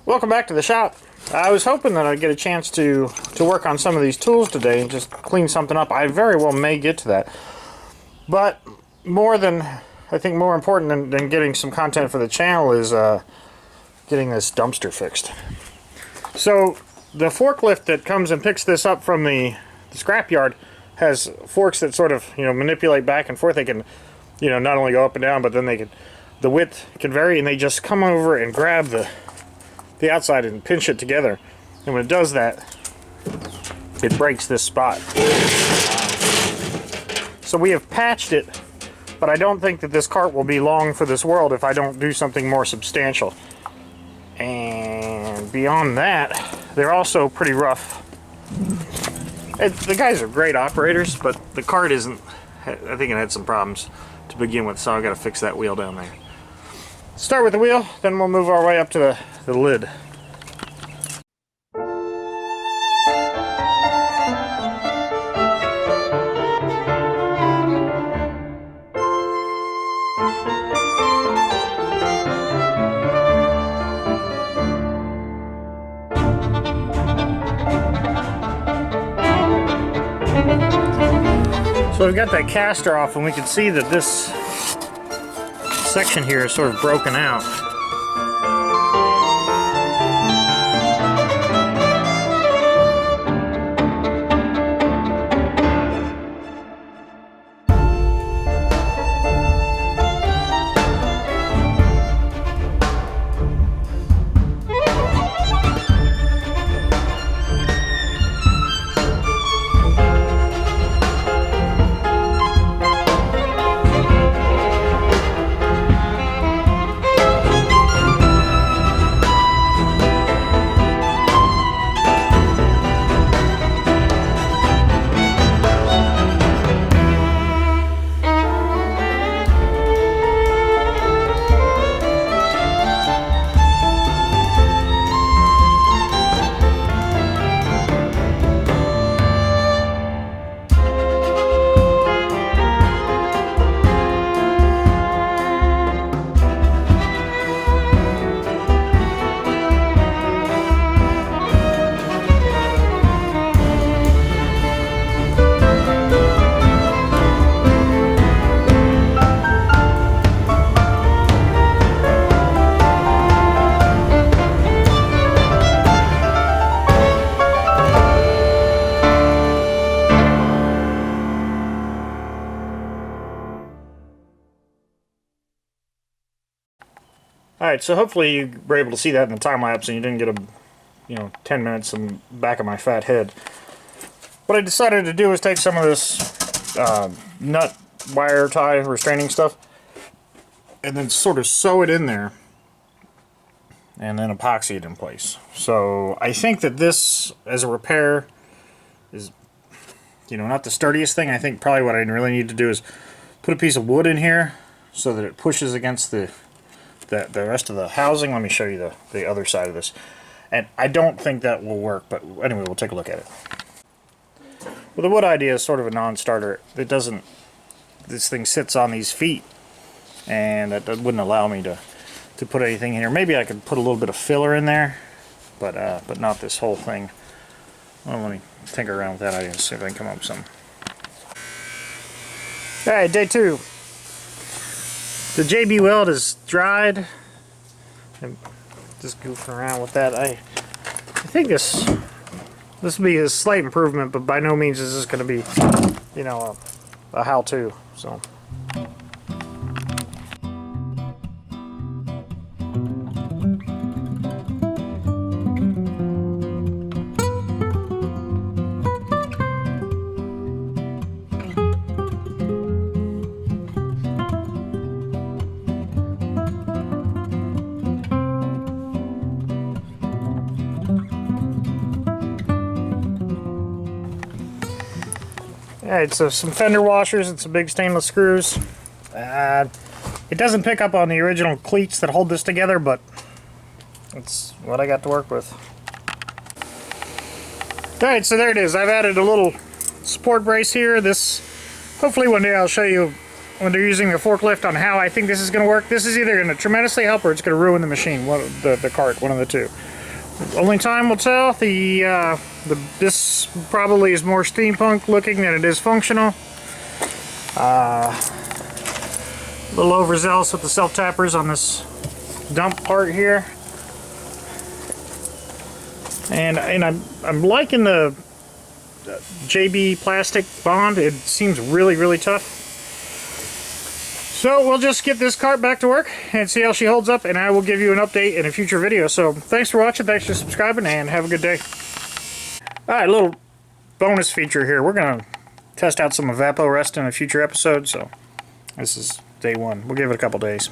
Welcome back to the shop. I was hoping that I'd get a chance to work on some of these tools today and just clean something up. I very well may get to that. But more important than getting some content for the channel is getting this dumpster fixed. So the forklift that comes and picks this up from the scrapyard has forks that sort of manipulate back and forth. They can not only go up and down, but then the width can vary, and they just come over and grab the outside and pinch it together. And when it does that, it breaks this spot. So we have patched it, but I don't think that this cart will be long for this world if I don't do something more substantial. And beyond that, they're also pretty rough. The guys are great operators, but the cart isn't. I think it had some problems to begin with, so I've got to fix that wheel down there. Start with the wheel, then we'll move our way up to the lid. So we've got that caster off, and we can see that this section here is sort of broken out. Alright, so hopefully you were able to see that in the time lapse and you didn't get 10 minutes in the back of my fat head. What I decided to do is take some of this nut wire tie restraining stuff and then sort of sew it in there and then epoxy it in place. So I think that this, as a repair, is not the sturdiest thing. I think probably what I really need to do is put a piece of wood in here so that it pushes against the rest of the housing. Let me show you the other side of this. And I don't think that will work, but anyway, we'll take a look at it. Well, the wood idea is sort of a non-starter. This thing sits on these feet, and that wouldn't allow me to put anything in here. Maybe I could put a little bit of filler in there, but not this whole thing. Well, let me tinker around with that idea and see if I can come up with something. Alright, day 2. The JB Weld is dried. I'm just goofing around with that. I think this will be a slight improvement, but by no means is this going to be, a how-to. So. Alright, so some fender washers and some big stainless screws. It doesn't pick up on the original cleats that hold this together, but that's what I got to work with. Alright, so there it is. I've added a little support brace here. This, hopefully one day I'll show you when they're using the forklift on how I think this is going to work. This is either going to tremendously help or it's going to ruin the machine, the cart, one of the two. Only time will tell. This probably is more steampunk looking than it is functional. A little overzealous with the self-tappers on this dump part here. And I'm liking the JB plastic bond. It seems really tough. So we'll just get this cart back to work and see how she holds up, and I will give you an update in a future video. So thanks for watching, thanks for subscribing, and have a good day. Alright, a little bonus feature here. We're going to test out some Evapo Rest in a future episode, so this is day one. We'll give it a couple days.